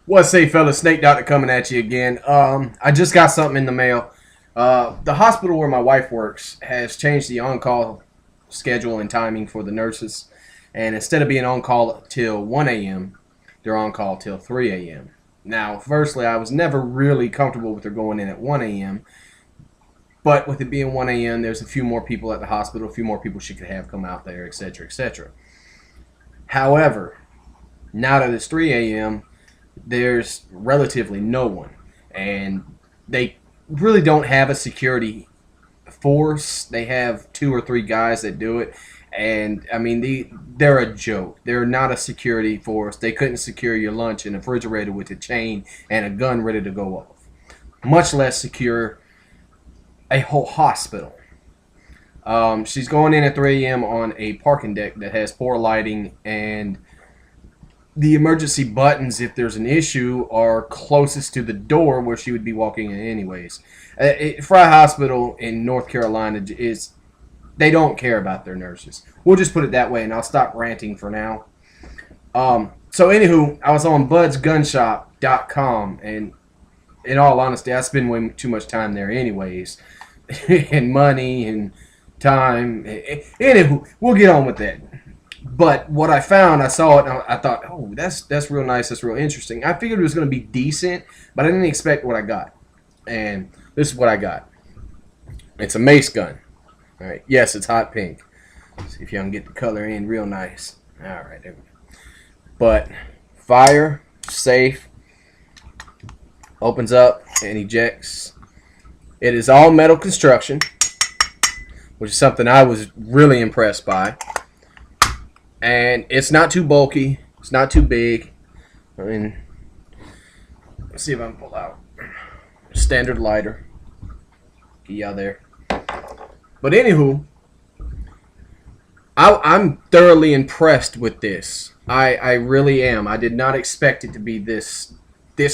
What's say, fellas? Snake Doctor coming at you again. I just got something in the mail. The hospital where my wife works has changed the on-call schedule and timing for the nurses, and instead of being on call till 1 a.m., they're on call till 3 a.m. Now, firstly, I was never really comfortable with her going in at 1 a.m., but with it being 1 a.m., there's a few more people at the hospital, a few more people she could have come out there, etc., etc. However, now that it's 3 a.m., there's relatively no one, and they really don't have a security force. They have two or three guys that do it, and I mean they're a joke. They're not a security force. They couldn't secure your lunch in a refrigerator with a chain and a gun ready to go off, much less secure a whole hospital. She's going in at 3 a.m. on a parking deck that has poor lighting, and the emergency buttons, if there's an issue, are closest to the door where she would be walking in anyways. Fry Hospital in North Carolina is they don't care about their nurses. We'll just put it that way, and I'll stop ranting for now. So anywho, I was on budsgunshop.com, and in all honesty, I spend way too much time there anyways, and money and time. Anywho, we'll get on with that. But what I found, I saw it, and I thought, oh, that's real nice, that's real interesting. I figured it was going to be decent, but I didn't expect what I got. And this is what I got. It's a mace gun. All right, yes, it's hot pink. Let's see if y'all can get the color in real nice. All right, there we go. But fire, safe, opens up and ejects. It is all metal construction, which is something I was really impressed by. And it's not too bulky. It's not too big. I mean, let's see if I can pull out. Standard lighter. Get y'all there. But anywho, I'm thoroughly impressed with this. I really am. I did not expect it to be this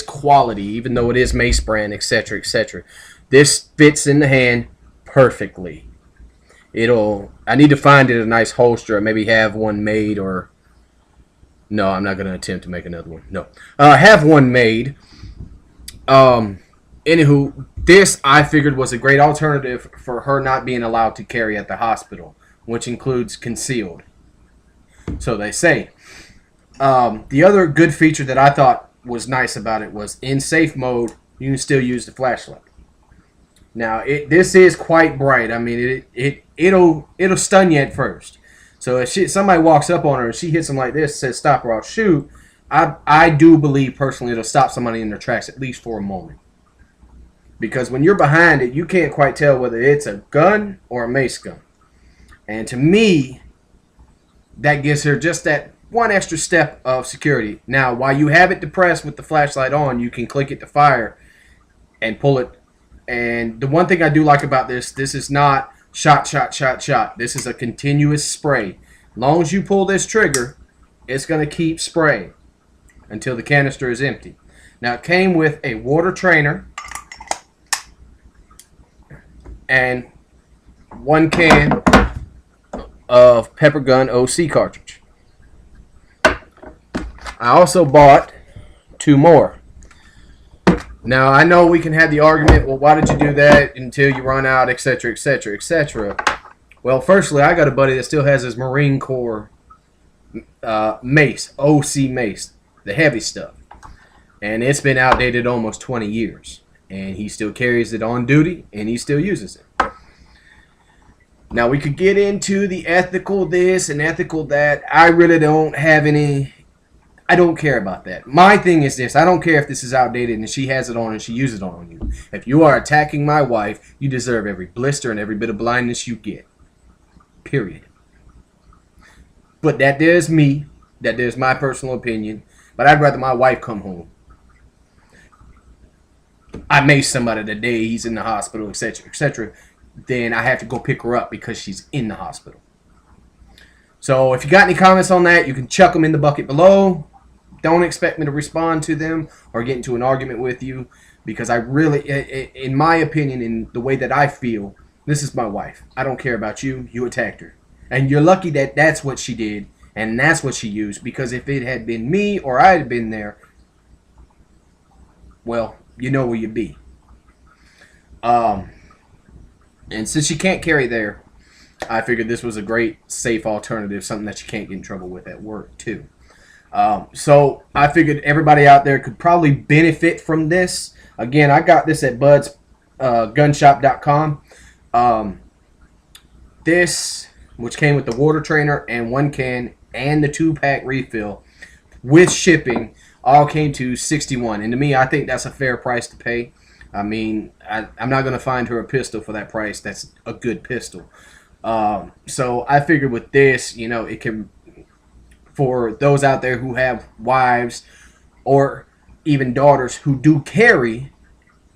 quality, even though it is Mace brand, etc., etc. This fits in the hand perfectly. I need to find it a nice holster and maybe have one made, or no, I'm not going to attempt to make another one. No. Have one made. Anywho, this I figured was a great alternative for her not being allowed to carry at the hospital, which includes concealed. So they say. The other good feature that I thought was nice about it was in safe mode, you can still use the flashlight. Now, this is quite bright. I mean, it'll stun you at first. So if somebody walks up on her and she hits them like this, says stop or I'll shoot, I do believe personally it'll stop somebody in their tracks at least for a moment. Because when you're behind it, you can't quite tell whether it's a gun or a mace gun. And to me, that gives her just that one extra step of security. Now, while you have it depressed with the flashlight on, you can click it to fire and pull it. And the one thing I do like about this is not shot, shot, shot, shot. This is a continuous spray. As long as you pull this trigger, it's going to keep spraying until the canister is empty. Now, it came with a water trainer and one can of Pepper Gun OC cartridge. I also bought two more. Now, I know we can have the argument, well, why did you do that until you run out, etc., etc., etc. Well, firstly, I got a buddy that still has his Marine Corps mace, OC mace, the heavy stuff. And it's been outdated almost 20 years. And he still carries it on duty, and he still uses it. Now, we could get into the ethical this and ethical that. I really don't have any... I don't care about that. My thing is this. I don't care if this is outdated and she has it on and she uses it on you. If you are attacking my wife, you deserve every blister and every bit of blindness you get. Period. But there's me. There's my personal opinion. But I'd rather my wife come home. I mace somebody the day he's in the hospital, etc., etc., then I have to go pick her up because she's in the hospital. So if you got any comments on that, you can chuck them in the bucket below. Don't expect me to respond to them or get into an argument with you, because I really, in my opinion, in the way that I feel, this is my wife. I don't care about you. You attacked her. And you're lucky that that's what she did and that's what she used, because if it had been me or I had been there, well, you know where you be. Um, and since you can't carry there, I figured this was a great, safe alternative, something that you can't get in trouble with at work, too. So I figured everybody out there could probably benefit from this. Again, I got this at Bud's gunshop.com. Um, this, which came with the water trainer and 1 can and the 2-pack refill with shipping, all came to 61. And to me, I think that's a fair price to pay. I mean, I'm not going to find her a pistol for that price. That's a good pistol. So I figured with this, it can, for those out there who have wives or even daughters who do carry,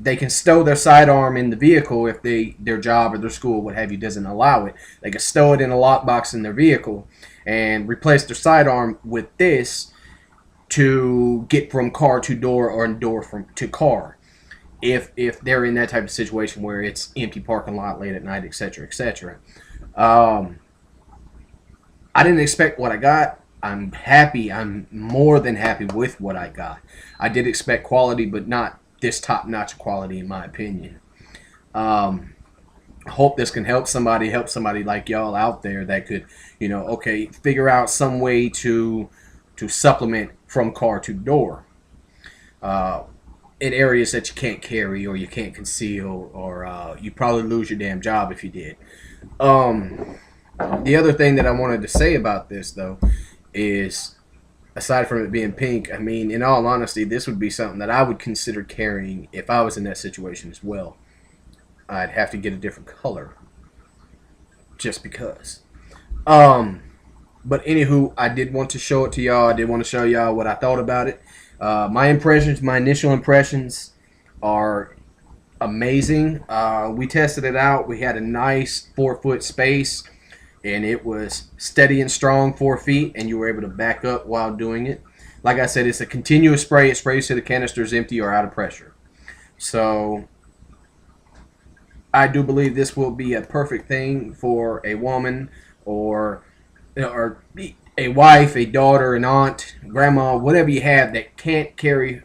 they can stow their sidearm in the vehicle if their job or their school, what have you, doesn't allow it. They can stow it in a lockbox in their vehicle and replace their sidearm with this to get from car to door or door from to car. If they're in that type of situation where it's empty parking lot late at night, etc., etc. I didn't expect what I got. I'm happy. I'm more than happy with what I got. I did expect quality, but not this top-notch quality, in my opinion. I hope this can help somebody like y'all out there that could, okay, figure out some way to supplement from car to door in areas that you can't carry or you can't conceal, or you probably lose your damn job if you did. The other thing that I wanted to say about this, though, is aside from it being pink, I mean, in all honesty, this would be something that I would consider carrying if I was in that situation as well. I'd have to get a different color just because. But anywho, I did want to show it to y'all. I did want to show y'all what I thought about it. My initial impressions are amazing. We tested it out. We had a nice 4-foot space, and it was steady and strong 4 feet, and you were able to back up while doing it. Like I said, it's a continuous spray. It sprays till the canister is empty or out of pressure. So I do believe this will be a perfect thing for a woman or a wife, a daughter, an aunt, grandma, whatever you have that can't carry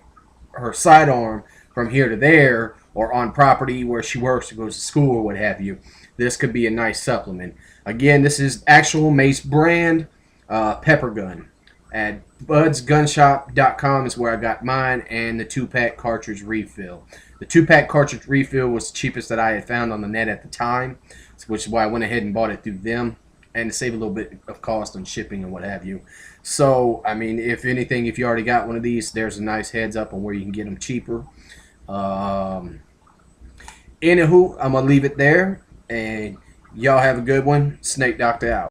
her sidearm from here to there or on property where she works or goes to school or what have you. This could be a nice supplement. Again, this is actual Mace brand pepper gun. At budsgunshop.com is where I got mine, and the 2-pack cartridge refill. The 2-pack cartridge refill was the cheapest that I had found on the net at the time, which is why I went ahead and bought it through them, and to save a little bit of cost on shipping and what have you. So, I mean, if anything, if you already got one of these, there's a nice heads up on where you can get them cheaper. Anywho, I'm going to leave it there, and y'all have a good one. Snake Doctor out.